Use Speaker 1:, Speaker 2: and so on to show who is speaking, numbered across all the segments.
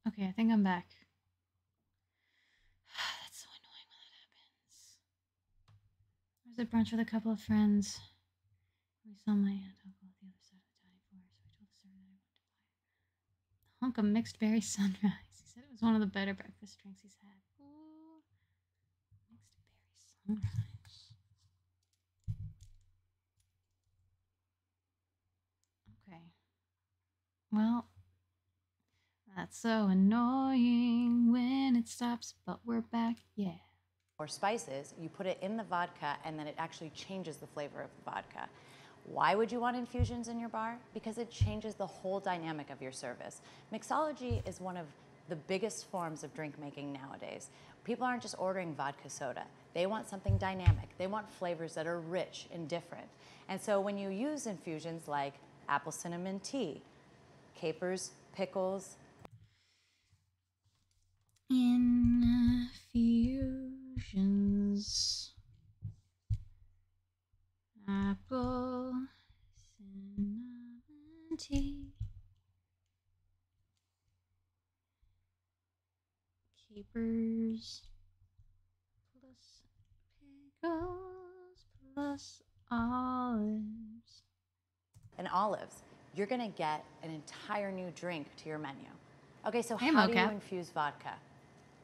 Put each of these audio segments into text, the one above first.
Speaker 1: Okay, I think I'm back. That's so annoying when that happens. I was at brunch with a couple of friends. We saw my aunt uncle at the other side of the dining floor, so I told the server that I wanted to buy a hunk of mixed berry sunrise. He said it was one of the better breakfast drinks he's had. Ooh, mixed berry sunrise. Okay. Well, that's so annoying when it stops, but we're back, yeah.
Speaker 2: Or spices, you put it in the vodka and then it actually changes the flavor of the vodka. Why would you want infusions in your bar? Because it changes the whole dynamic of your service. Mixology is one of the biggest forms of drink making nowadays. People aren't just ordering vodka soda. They want something dynamic. They want flavors that are rich and different. And so when you use infusions like apple cinnamon tea, capers, pickles,
Speaker 1: Infusions. Apple cinnamon tea. Capers plus pickles plus olives.
Speaker 2: and olives, you're gonna get an entire new drink to your menu. Okay, so
Speaker 1: Hey,
Speaker 2: how do you
Speaker 1: mocap.
Speaker 2: infuse vodka?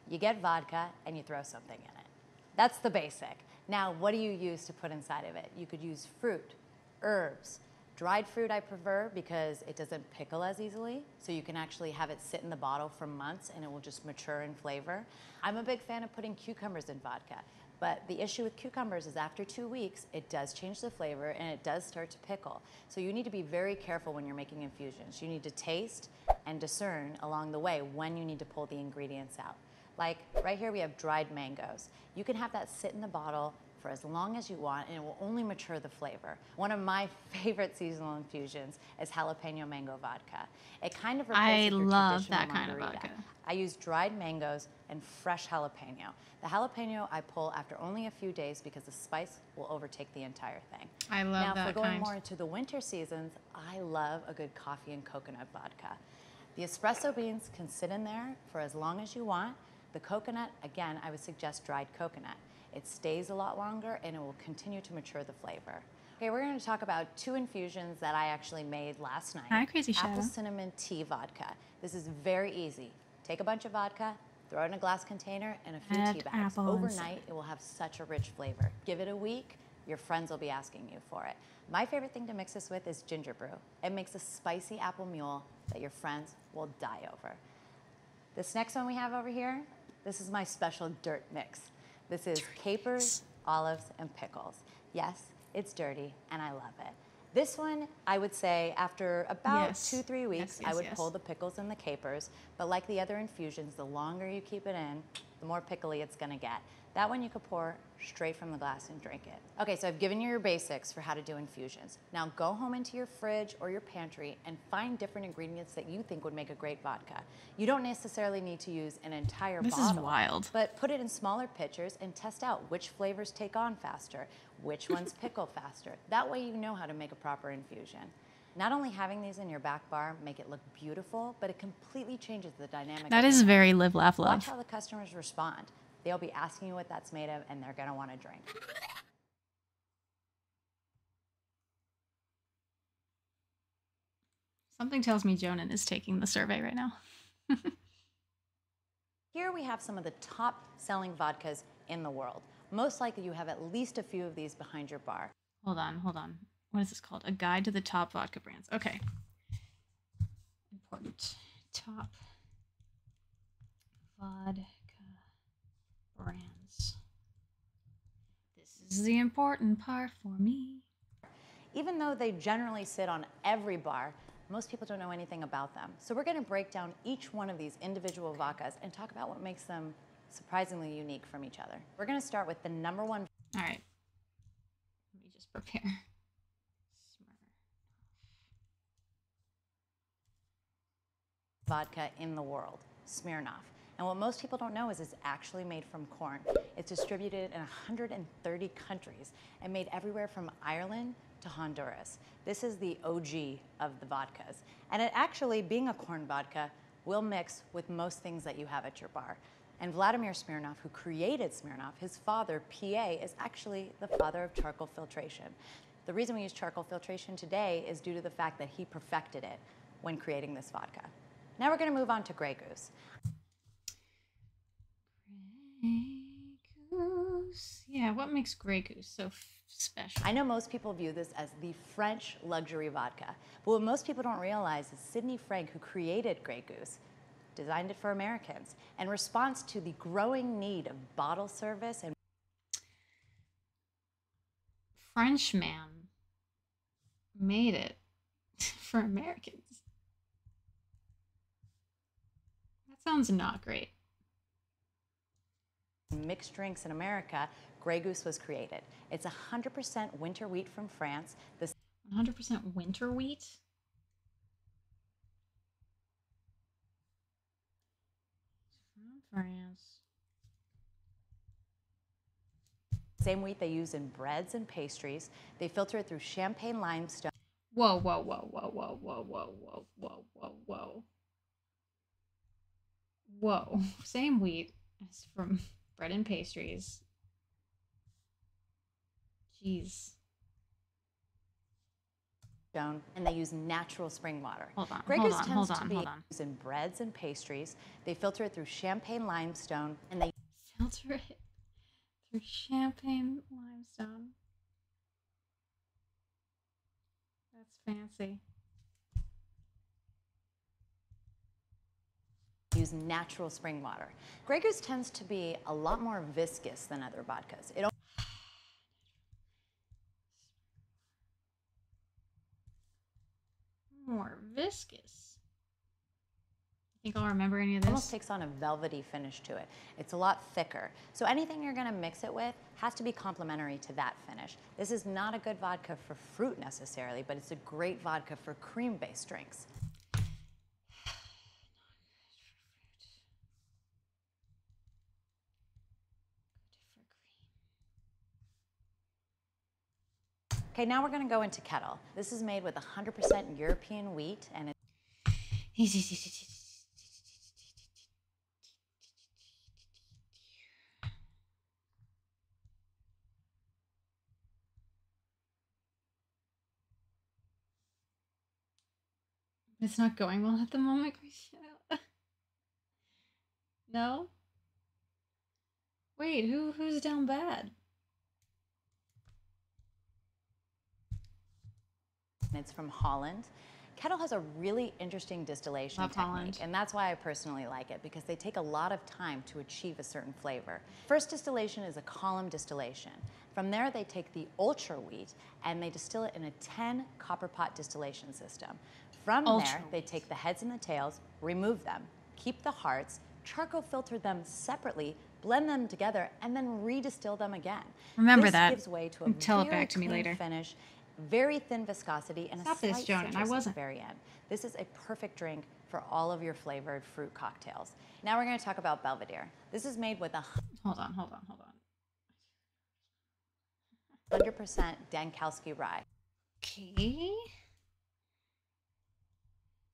Speaker 2: You get vodka and you throw something in it. That's the basic. Now, what do you use to put inside of it? You could use fruit, herbs. Dried fruit I prefer because it doesn't pickle as easily, so you can actually have it sit in the bottle for months and it will just mature in flavor. I'm a big fan of putting cucumbers in vodka, but the issue with cucumbers is after 2 weeks, it does change the flavor and it does start to pickle. So you need to be very careful when you're making infusions. You need to taste and discern along the way when you need to pull the ingredients out. Like right here we have dried mangoes. You can have that sit in the bottle for as long as you want and it will only mature the flavor. One of my favorite seasonal infusions is jalapeno mango vodka. It kind of replaces your
Speaker 1: love
Speaker 2: traditional
Speaker 1: that kind of
Speaker 2: margarita.
Speaker 1: vodka.
Speaker 2: I use dried mangoes and fresh jalapeno. The jalapeno I pull after only a few days because the spice will overtake the entire thing.
Speaker 1: I love
Speaker 2: now,
Speaker 1: that
Speaker 2: if we're going
Speaker 1: kind.
Speaker 2: more into the winter seasons, I love a good coffee and coconut vodka. The espresso beans can sit in there for as long as you want. The coconut, again, I would suggest dried coconut. It stays a lot longer and it will continue to mature the flavor. Okay, we're going to talk about 2 infusions that I actually made last night.
Speaker 1: Hi, Crazy Shadow.
Speaker 2: Apple cinnamon tea vodka. This is very easy. Take a bunch of vodka, throw it in a glass container and a few
Speaker 1: Add
Speaker 2: tea bags.
Speaker 1: apple
Speaker 2: Overnight,
Speaker 1: inside.
Speaker 2: it will have such a rich flavor. Give it a week, your friends will be asking you for it. My favorite thing to mix this with is ginger brew. It makes a spicy apple mule that your friends will die over. This next one we have over here, this is my special dirt mix. This is capers, olives, and pickles. Yes, it's dirty, and I love it. This one, I would say, after about
Speaker 1: Yes.
Speaker 2: 2-3 weeks,
Speaker 1: Yes,
Speaker 2: I would
Speaker 1: yes.
Speaker 2: pull the pickles and the capers, but like the other infusions, the longer you keep it in, the more pickly it's gonna get. That one you could pour straight from the glass and drink it. Okay, so I've given you your basics for how to do infusions. Now go home into your fridge or your pantry and find different ingredients that you think would make a great vodka. You don't necessarily need to use an entire
Speaker 1: This
Speaker 2: bottle.
Speaker 1: is wild.
Speaker 2: But put it in smaller pitchers and test out which flavors take on faster, which ones pickle faster. That way you know how to make a proper infusion. Not only having these in your back bar make it look beautiful, but it completely changes the dynamic.
Speaker 1: That
Speaker 2: of
Speaker 1: is
Speaker 2: your
Speaker 1: very live, laugh,
Speaker 2: Watch
Speaker 1: love.
Speaker 2: how the customers respond. They'll be asking you what that's made of and they're gonna wanna drink.
Speaker 1: Something tells me Jonan is taking the survey right now.
Speaker 2: Here we have some of the top selling vodkas in the world. Most likely you have at least a few of these behind your bar.
Speaker 1: Hold on, hold on. What is this called? A guide to the top vodka brands. Okay. Important. Top vodka brands. This is the important part for me.
Speaker 2: Even though they generally sit on every bar, most people don't know anything about them. So we're gonna break down each one of these individual vodkas and talk about what makes them surprisingly unique from each other. We're gonna start with the #1
Speaker 1: All right. Let me just prepare.
Speaker 2: vodka in the world, Smirnoff. And what most people don't know is it's actually made from corn. It's distributed in 130 countries and made everywhere from Ireland to Honduras. This is the OG of the vodkas. And it actually, being a corn vodka, will mix with most things that you have at your bar. And Vladimir Smirnov, who created Smirnov, his father, PA, is actually the father of charcoal filtration. The reason we use charcoal filtration today is due to the fact that he perfected it when creating this vodka. Now we're going to move on to Grey Goose.
Speaker 1: Grey Goose. Yeah, what makes Grey Goose so special?
Speaker 2: I know most people view this as the French luxury vodka, but what most people don't realize is Sidney Frank, who created Grey Goose, designed it for Americans in response to the growing need of bottle service and
Speaker 1: Frenchman made it for Americans. That sounds not great.
Speaker 2: mixed drinks in America, Grey Goose was created. It's 100% winter wheat from France. The
Speaker 1: 100% winter wheat? From France.
Speaker 2: same wheat they use in breads and pastries. They filter it through champagne limestone.
Speaker 1: Whoa, whoa, whoa, whoa, whoa, whoa, whoa, whoa, whoa, whoa, whoa. Whoa. Same wheat as from bread and pastries. Jeez.
Speaker 2: And they use natural spring water.
Speaker 1: Hold on,
Speaker 2: Grey
Speaker 1: hold
Speaker 2: Goose
Speaker 1: on,
Speaker 2: tends
Speaker 1: hold
Speaker 2: to
Speaker 1: on,
Speaker 2: be
Speaker 1: hold on.
Speaker 2: used in breads and pastries. They filter it through champagne limestone, and they
Speaker 1: Filter it through champagne limestone. That's fancy.
Speaker 2: use natural spring water. Grey Goose tends to be a lot more viscous than other vodkas. It
Speaker 1: More viscous. Think I'll remember any of this?
Speaker 2: almost takes on a velvety finish to it. It's a lot thicker. So anything you're going to mix it with has to be complementary to that finish. This is not a good vodka for fruit necessarily, but it's a great vodka for cream-based drinks. Okay, now we're going to go into Kettle. This is made with 100% European wheat, and
Speaker 1: It's not going well at the moment. No? Wait, who's down bad?
Speaker 2: it's from Holland. Kettle has a really interesting distillation
Speaker 1: Love
Speaker 2: technique,
Speaker 1: Holland.
Speaker 2: and that's why I personally like it, because they take a lot of time to achieve a certain flavor. First distillation is a column distillation. From there, they take the ultra wheat and they distill it in a 10 copper pot distillation system. From there, they take the heads and the tails, remove them, keep the hearts, charcoal filter them separately, blend them together, and then redistill them again.
Speaker 1: Remember that.
Speaker 2: This gives way to a
Speaker 1: Tell it
Speaker 2: very
Speaker 1: back to me
Speaker 2: clean
Speaker 1: later.
Speaker 2: finish, very thin viscosity, and
Speaker 1: Stop
Speaker 2: a slight
Speaker 1: this, Jonan.
Speaker 2: citrus
Speaker 1: I
Speaker 2: at the
Speaker 1: wasn't.
Speaker 2: very end. This is a perfect drink for all of your flavored fruit cocktails. Now we're going to talk about Belvedere. This is made with a
Speaker 1: Hold on.
Speaker 2: 100% Dankowski rye.
Speaker 1: Okay.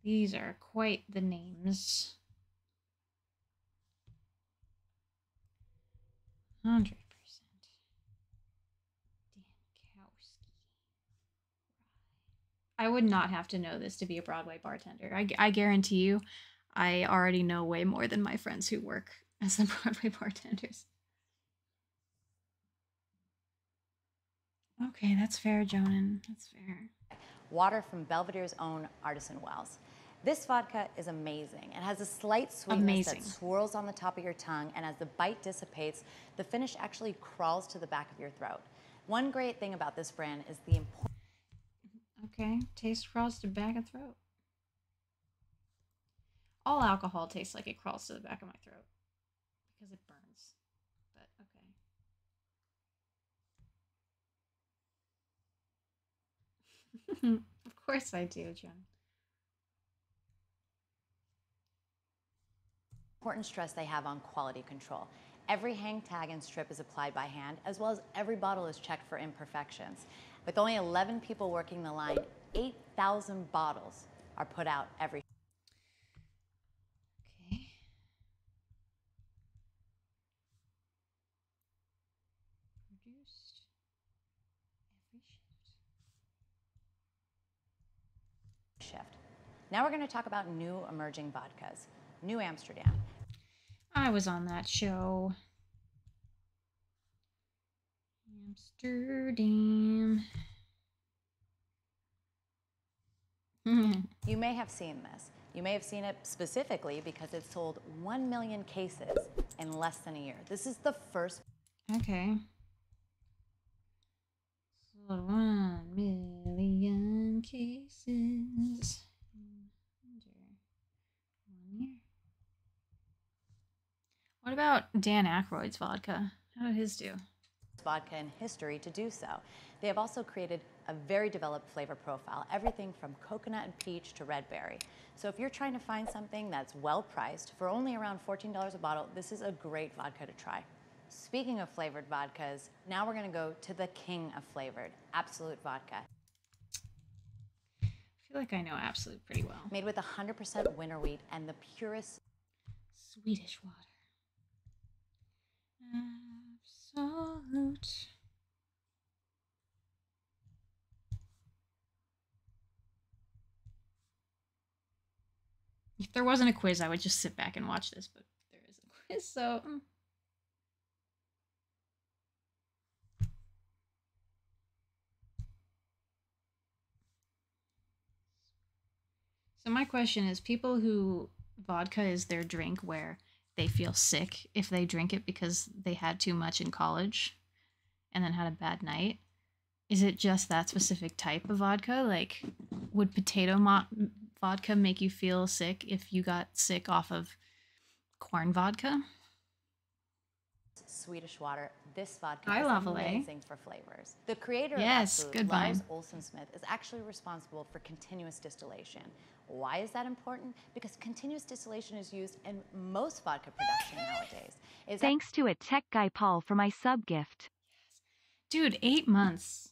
Speaker 1: These are quite the names. 100%. Dankowski. I would not have to know this to be a Broadway bartender. I guarantee you, I already know way more than my friends who work as the Broadway bartenders. Okay, that's fair, Jonan. That's fair.
Speaker 2: Water from Belvedere's own artisan wells. This vodka is amazing. It has a slight sweetness that swirls on the top of your tongue, and as the bite dissipates, the finish actually crawls to the back of your throat. One great thing about this brand is the importance.
Speaker 1: Okay, taste crawls to back of throat. All alcohol tastes like it crawls to the back of my throat because it burns. But okay. Of course I do, Jen.
Speaker 2: Important stress they have on quality control. Every hang tag and strip is applied by hand, as well as every bottle is checked for imperfections. With only 11 people working the line, 8,000 bottles are put out every. Now we're going to talk about new emerging vodkas. New Amsterdam.
Speaker 1: I was on that show. Amsterdam.
Speaker 2: You may have seen this. You may have seen it specifically because it sold 1 million cases in less than a year. This is the first.
Speaker 1: Okay. Sold 1 million cases in under 1 year. What about Dan Aykroyd's vodka? How did his do?
Speaker 2: Vodka in history to do so. They have also created a very developed flavor profile, everything from coconut and peach to red berry. So if you're trying to find something that's well priced for only around $14 a bottle, this is a great vodka to try. Speaking of flavored vodkas, now we're going to go to the king of flavored, Absolute Vodka.
Speaker 1: I feel like I know Absolute pretty well.
Speaker 2: Made with 100% winter wheat and the purest
Speaker 1: Swedish water. Absolute. If there wasn't a quiz, I would just sit back and watch this, but there is a quiz, so. So my question is, people who vodka is their drink where they feel sick if they drink it because they had too much in college and then had a bad night, is it just that specific type of vodka? Like, would vodka make you feel sick if you got sick off of corn vodka?
Speaker 2: Swedish water. This vodka
Speaker 1: I
Speaker 2: is
Speaker 1: love
Speaker 2: amazing for flavors. The creator of
Speaker 1: Yes,
Speaker 2: Absolute,
Speaker 1: good
Speaker 2: Lars
Speaker 1: vine.
Speaker 2: Olsen Smith, is actually responsible for continuous distillation. Why is that important? Because continuous distillation is used in most vodka production nowadays.
Speaker 3: Thanks to a tech guy Paul for my sub gift.
Speaker 1: Dude, 8 months.